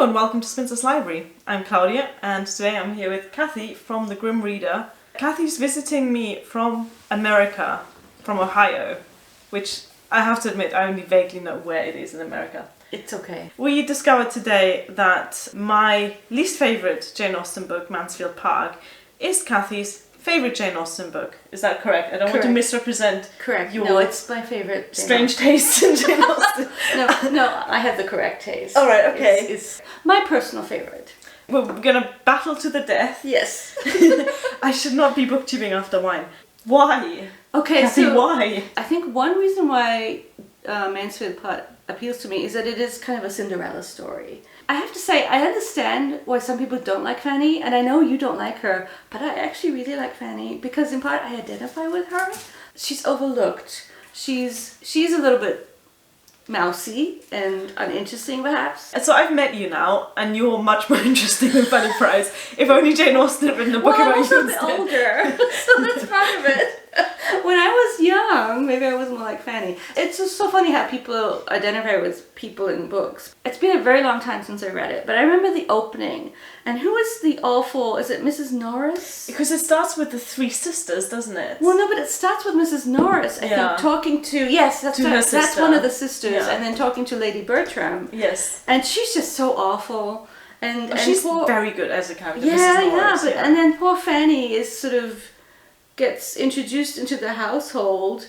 Hello and welcome to Spencer's Library. I'm Claudia and today I'm here with Kathy from The Grim Reader. Kathy's visiting me from America, from Ohio, which I have to admit I only vaguely know where it is in America. It's okay. We discovered today that my least favourite Jane Austen book, Mansfield Park, is Kathy's favourite Jane Austen book. Is that correct? I don't want to misrepresent your No, it's my favourite Jane strange taste in Jane Austen. No, I have the correct taste. All right, okay. It's my personal favourite. We're going to battle to the death. Yes. I should not be booktubing after wine. Why? Okay, Kathy, so why? I think one reason why Mansfield Park appeals to me is that it is kind of a Cinderella story. I have to say, I understand why some people don't like Fanny, and I know you don't like her, but I actually really like Fanny because in part I identify with her. She's overlooked. She's a little bit mousy and uninteresting perhaps. And so I've met you now, and you're much more interesting than Fanny Price. If only Jane Austen had written a book about you I'm instead. also a bit older, so that's part of it. When I was young, maybe I was more like Fanny. It's just so funny how people identify with people in books. It's been a very long time since I read it, but I remember the opening. And who is the awful, is it Mrs. Norris? Because it starts with the three sisters, doesn't it? Well, no, but it starts with Mrs. Norris, I think, talking to, yes, that's one of the sisters, and then talking to Lady Bertram. Yes. And she's just so awful. And she's very good as a character, Mrs. Norris. And then poor Fanny is sort of gets introduced into the household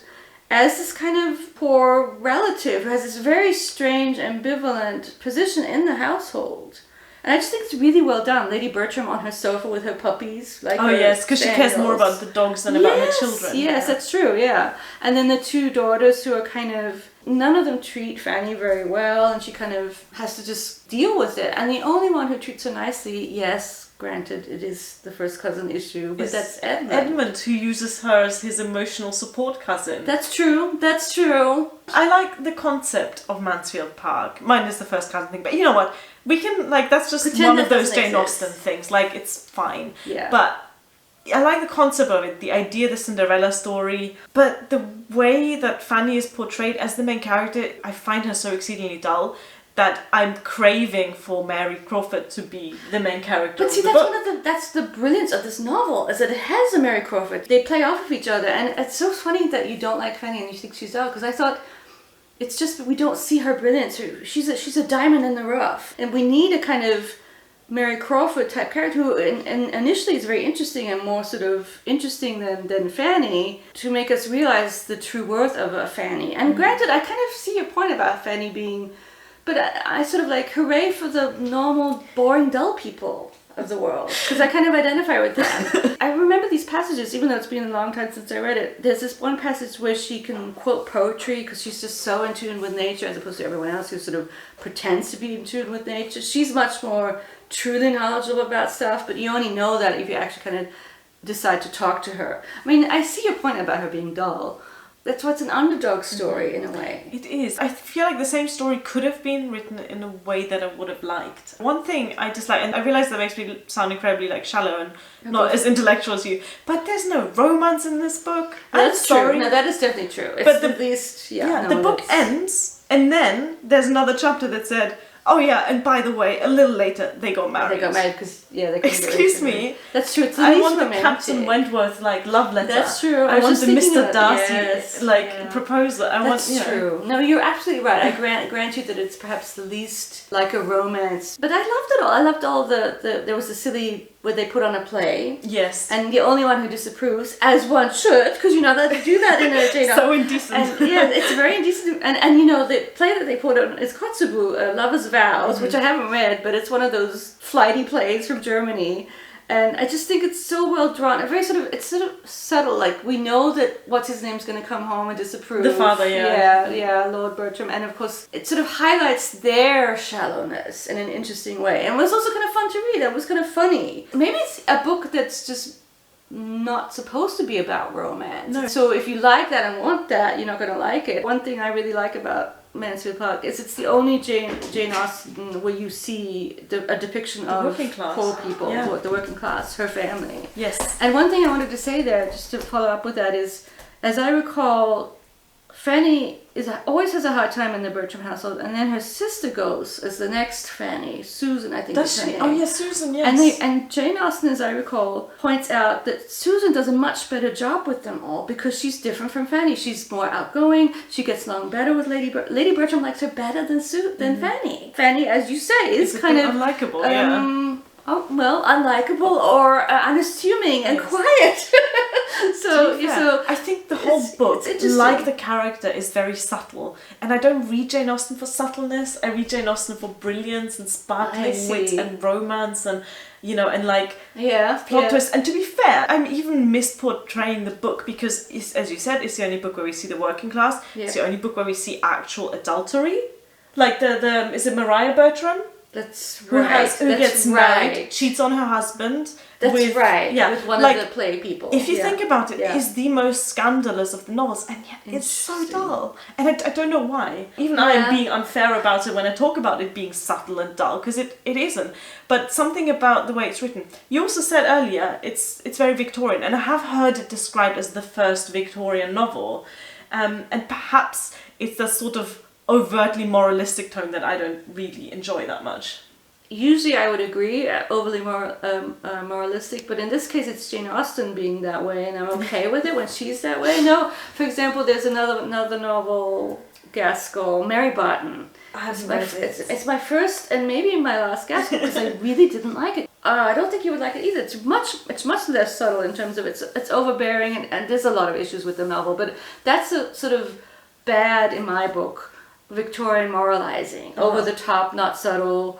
as this kind of poor relative who has this very strange, ambivalent position in the household. And I just think it's really well done. Lady Bertram on her sofa with her puppies. Like yes, because she cares more about the dogs than about her children. Yes, that's true, yeah. And then the two daughters who are kind of, none of them treat Fanny very well, and she kind of has to just deal with it. And the only one who treats her nicely, yes, granted, it is the first cousin issue, but that's Edmund. Edmund, who uses her as his emotional support cousin. That's true, that's true. I like the concept of Mansfield Park. Mine is the first cousin thing, but you know what? We can, that's just pretend one of those Jane Austen things. It's fine. Yeah. But I like the concept of it, the idea, the Cinderella story, but the way that Fanny is portrayed as the main character, I find her so exceedingly dull that I'm craving for Mary Crawford to be the main character. But see, that's the brilliance of this novel, is that it has a Mary Crawford. They play off of each other, and it's so funny that you don't like Fanny and you think she's dull, because I thought it's just that we don't see her brilliance. She's a diamond in the rough, and we need a kind of Mary Crawford type character who initially is very interesting and more sort of interesting than Fanny, to make us realize the true worth of a Fanny. And granted, I kind of see your point about Fanny being, but I sort of like, hooray for the normal, boring, dull people of the world, because I kind of identify with them. I remember these passages, even though it's been a long time since I read it. There's this one passage where she can quote poetry because she's just so in tune with nature, as opposed to everyone else who sort of pretends to be in tune with nature. She's much more truly knowledgeable about stuff, but you only know that if you actually kind of decide to talk to her. I mean, I see your point about her being dull. That's what's an underdog story in a way. It is. I feel like the same story could have been written in a way that I would have liked. One thing I dislike, and I realise that makes me sound incredibly shallow and not as intellectual as you, but there's no romance in this book. That's true. No, that is definitely true. It's but at least, the book ends, and then there's another chapter that said, oh yeah, and by the way, a little later they got married. They got married because, they couldn't Excuse me. That's true. It's the I least want the romantic. Captain Wentworth love letter. That's true. I want the Mr. Darcy proposal. That's true. No, you're absolutely right. I grant you that it's perhaps the least like a romance. But I loved it all. I loved all the there was a silly where they put on a play. Yes. And the only one who disapproves, as one should, because you know that they do that in a Jane Austen. So indecent. And, it's very indecent. And you know, the play that they put on is Kotzebue, Lover's Vows, which I haven't read, but it's one of those flighty plays from Germany. And I just think it's so well drawn. It's sort of subtle. Like, we know that what's his name's going to come home and disapprove. The father, Yeah, Lord Bertram. And of course, it sort of highlights their shallowness in an interesting way. And it was also kind of fun to read. It was kind of funny. Maybe it's a book that's just not supposed to be about romance. No. So if you like that and want that, you're not going to like it. One thing I really like about Mansfield Park is it's the only Jane Austen where you see a depiction of working class. Poor people, the working class, her family. Yes. And one thing I wanted to say there, just to follow up with that, is, as I recall, Fanny always has a hard time in the Bertram household, and then her sister goes as the next Fanny. Susan, I think. Does is her she? name. Oh yes, Susan. Yes. And Jane Austen, as I recall, points out that Susan does a much better job with them all because she's different from Fanny. She's more outgoing. She gets along better with Lady Bertram. Lady Bertram likes her better than Fanny. Fanny, as you say, is kind of unlikable. Yeah. Oh, well, unlikable or unassuming and quiet. so I think the whole book, like the character, is very subtle. And I don't read Jane Austen for subtleness. I read Jane Austen for brilliance and sparkling wit and romance and, you know, and like plot twists. And to be fair, I'm even misportraying the book because, as you said, it's the only book where we see the working class. Yeah. It's the only book where we see actual adultery. Like the is it Maria Bertram? That's right. Who gets married, cheats on her husband. With one of the play people. If you think about it, it is the most scandalous of the novels, and yet it's so dull. And I don't know why. Even I am being unfair about it when I talk about it being subtle and dull, because it isn't. But something about the way it's written. You also said earlier it's very Victorian, and I have heard it described as the first Victorian novel. And perhaps it's the sort of overtly moralistic tone that I don't really enjoy that much. Usually I would agree, overly moralistic, but in this case it's Jane Austen being that way, and I'm okay with it when she's that way. No, for example, there's another novel, Gaskell, Mary Barton. It's my first and maybe my last Gaskell because I really didn't like it. I don't think you would like it either. It's much less subtle in terms of it's overbearing, and there's a lot of issues with the novel, but that's a sort of bad, in my book, Victorian moralizing, over the top, not subtle,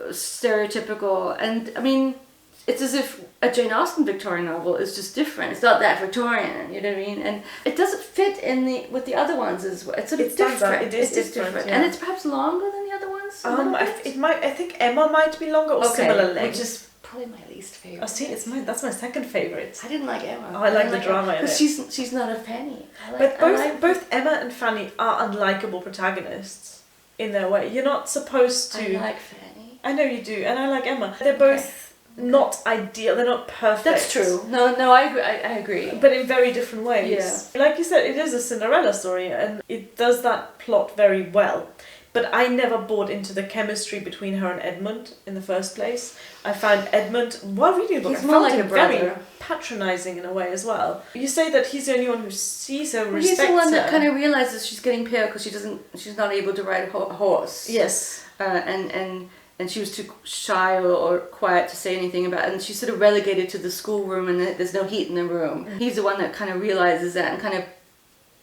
stereotypical. And I mean, it's as if a Jane Austen Victorian novel is just different. It's not that Victorian, you know what I mean? And it doesn't fit with the other ones as well. It's sort of different. It is different. Yeah. And it's perhaps longer than the other ones. I think Emma might be longer or similar length. Which is probably my least favorite. Oh, see, that's my second favorite. I didn't like Emma. Oh, I like the drama in it. She's not a Fanny. But both Emma and Fanny are unlikable protagonists in their way. You're not supposed to. I like Fanny. I know you do, and I like Emma. They're both not ideal. They're not perfect. That's true. No, I agree. But in very different ways. Yeah. Like you said, it is a Cinderella story, and it does that plot very well. But I never bought into the chemistry between her and Edmund in the first place. I found Edmund, while reading the book, I found him very patronising in a way as well. You say that he's the only one who sees her, respects her. He's the one that kind of realises she's getting pale because she's not able to ride a horse. Yes. And she was too shy or quiet to say anything about it. And she's sort of relegated to the schoolroom and there's no heat in the room. He's the one that kind of realises that and kind of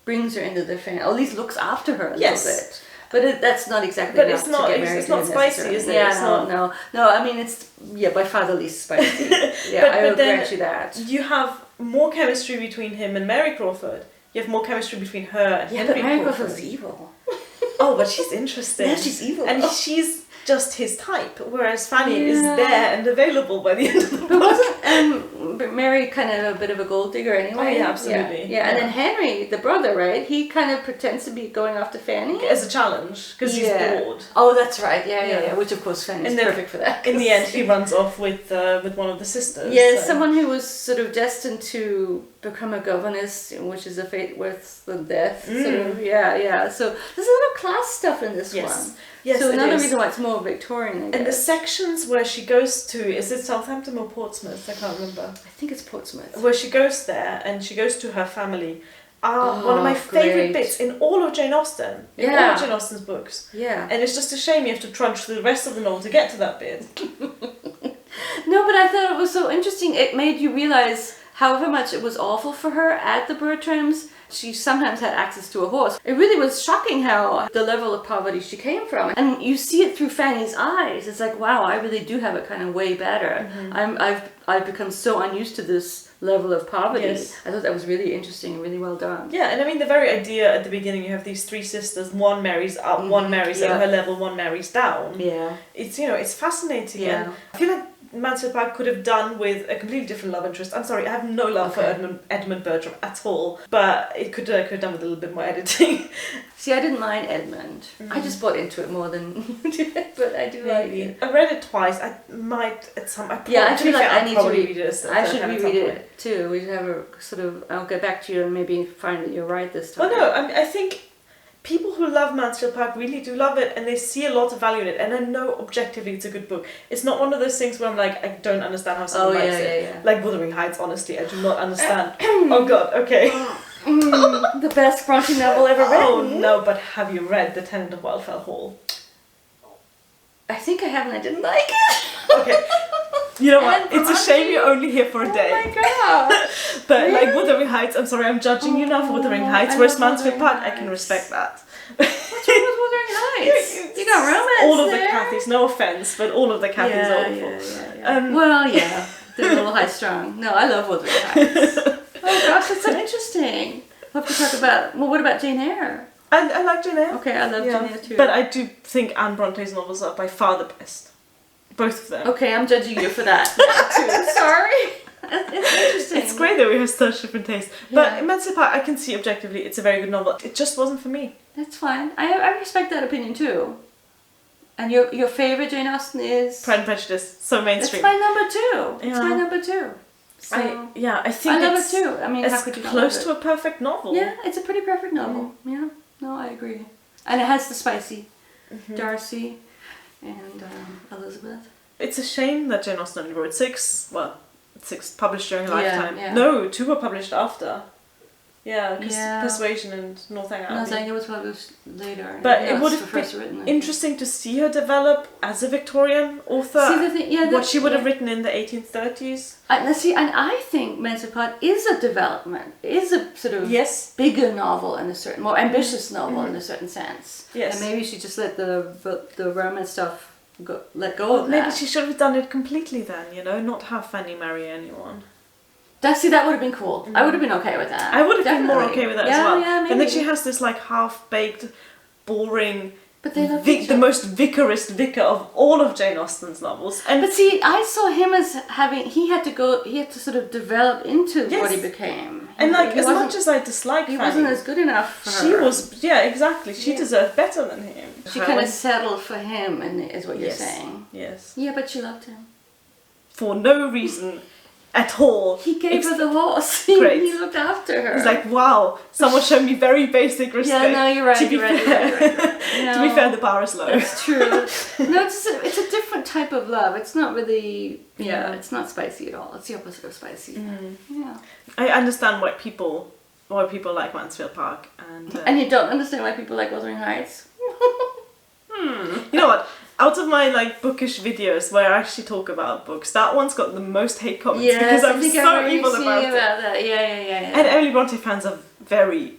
brings her into the family, or at least looks after her a little bit. But that's not exactly enough to get married. It's not spicy, is it? Yeah, no. I mean, it's by far the least spicy. Yeah, I will grant you that. You have more chemistry between him and Mary Crawford. You have more chemistry between her and Henry but Mary Crawford. Crawford's evil. Oh, but she's interesting. Yeah, she's evil. And she's just his type, whereas Fanny is there and available by the end of the book. But wasn't Mary kind of a bit of a gold digger anyway? Oh yeah, absolutely. Yeah. And then Henry, the brother, right? He kind of pretends to be going after Fanny as a challenge because he's bored. Oh, that's right. Yeah. Which of course Fanny is perfect for that. In the end, he runs off with one of the sisters. Yeah, someone who was sort of destined to become a governess, which is a fate worse than death. Sort of, yeah. So there's a lot of class stuff in this one. Yes, so another reason why it's more Victorian, I guess. And the sections where she goes to, is it Southampton or Portsmouth? I can't remember. I think it's Portsmouth. Where she goes there and she goes to her family are one of my favourite bits in all of Jane Austen. In all of Jane Austen's books. Yeah. And it's just a shame you have to trudge through the rest of the novel to get to that bit. No, but I thought it was so interesting. It made you realise however much it was awful for her at the Bertrams, she sometimes had access to a horse. It really was shocking how the level of poverty she came from. And you see it through Fanny's eyes. It's like, wow, I really do have it kind of way better. Mm-hmm. I've become so unused to this level of poverty. Yes. I thought that was really interesting and really well done. Yeah, and I mean the very idea at the beginning, you have these three sisters, one marries up, one marries at her level, one marries down. Yeah. It's, it's fascinating. Yeah. And I feel like Mansfield Park could have done with a completely different love interest. I'm sorry, I have no love for Edmund Bertram at all, but it could have done with a little bit more editing. See, I didn't mind Edmund. I just bought into it more than you did, but I do like it. I read it twice. I might at some. I feel like I need to read it. I should reread it too. We should have a sort of. I'll get back to you and maybe find that you're right this time. Well, no, I think people who love Mansfield Park really do love it, and they see a lot of value in it. And I know objectively it's a good book. It's not one of those things where I'm like, I don't understand how someone likes it. Yeah. Like Wuthering Heights, honestly, I do not understand. Oh God, okay. The best Bronte novel ever written. Oh no, but have you read The Tenant of Wildfell Hall? I think I have and I didn't like it. Okay. You know what? It's a shame you're only here for a day. Oh my god. But like Wuthering Heights, I'm sorry, I'm judging you now for Wuthering Heights. Whereas Mansfield Park, I can respect that. What's wrong with Wuthering Heights? You got romance all of there? the Cathys, no offense, but all of the Cathys are awful. Yeah. Well, yeah, they're a little high strung. No, I love Wuthering Heights. Oh gosh, that's so interesting. We'll have to talk about, well, what about Jane Eyre? I like Jane Eyre. Okay, I love Jane Eyre too. But I do think Anne Bronte's novels are by far the best. Both of them. Okay, I'm judging you for that too. Sorry. It's interesting. It's great that we have such different tastes. But Mansfield Park, I can see objectively it's a very good novel. It just wasn't for me. That's fine. I respect that opinion too. And your favourite Jane Austen is? Pride and Prejudice. So mainstream. It's my number two. Yeah. It's my number two. So I think I love it's, it too. I mean, how could you not close love to a perfect novel. Yeah, it's a pretty perfect novel. Yeah, no, I agree. And it has the spicy Darcy and Elizabeth. It's a shame that Jane Austen only wrote 6. Well, 6 published during her lifetime. Yeah. No, 2 were published after. Yeah, because Yeah. Persuasion and Northanger Abbey. Northanger was published later. But it would have been been interesting to see her develop as a Victorian author. See, the thing, what she would have written in the 1830s. And I think Mansfield Park is a development, is a sort of bigger novel in a certain, more ambitious novel in a certain sense. Yes. And maybe she just let the romance stuff let go of that. Maybe she should have done it completely then, not have Fanny marry anyone. That would have been cool. I would have been okay with that. I would have been more okay with that as well. Yeah, maybe. And then she has this like half-baked, boring, but they love the most vicarist vicar of all of Jane Austen's novels. But see, I saw him as he had to sort of develop into what he became. And like, as much as I dislike Fanny, he wasn't as good enough for her. She was, exactly. She deserved better than him. She kind of settled for him, is what you're saying. Yes. Yeah, but she loved him. For no reason at all. He gave her the horse. Great. He looked after her. It's like, wow, someone showed me very basic respect. Yeah, no, you're right. To be fair, to be fair, the bar is low. That's true. No, it's a different type of love. It's not really, it's not spicy at all. It's the opposite of spicy. Yeah. I understand why people like Mansfield Park, and you don't understand why people like Wuthering Heights. You know what? Out of my like bookish videos where I actually talk about books, that one's got the most hate comments because I'm so evil about it. That. Yeah. And Emily Bronte fans are very...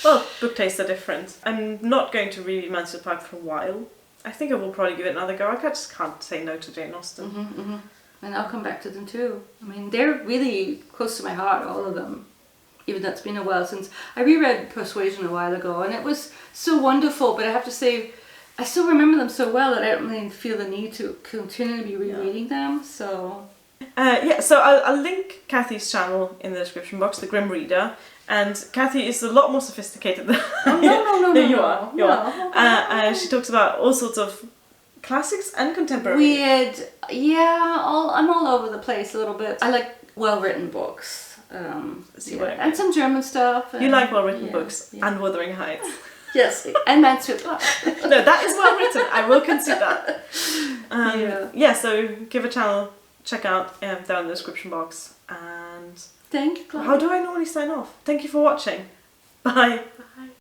Well, book tastes are different. I'm not going to read Mansfield Park for a while. I think I will probably give it another go. I just can't say no to Jane Austen. And I'll come back to them too. I mean, they're really close to my heart, all of them. Even though it's been a while since... I reread Persuasion a while ago and it was so wonderful, but I have to say... I still remember them so well that I don't really feel the need to continually be rereading them, so... So I'll link Kathy's channel in the description box, The Grim Reader, and Kathy is a lot more sophisticated than No, you are. She talks about all sorts of classics and contemporary. Weird, I'm all over the place a little bit. I like well-written books, and some German stuff. You like well-written books and Wuthering Heights. Yes, and Mansfield Park. No, that is well written. I will concede that. So give a channel, check out down in the description box. And thank you, Chloe. How do I normally sign off? Thank you for watching. Bye. Bye.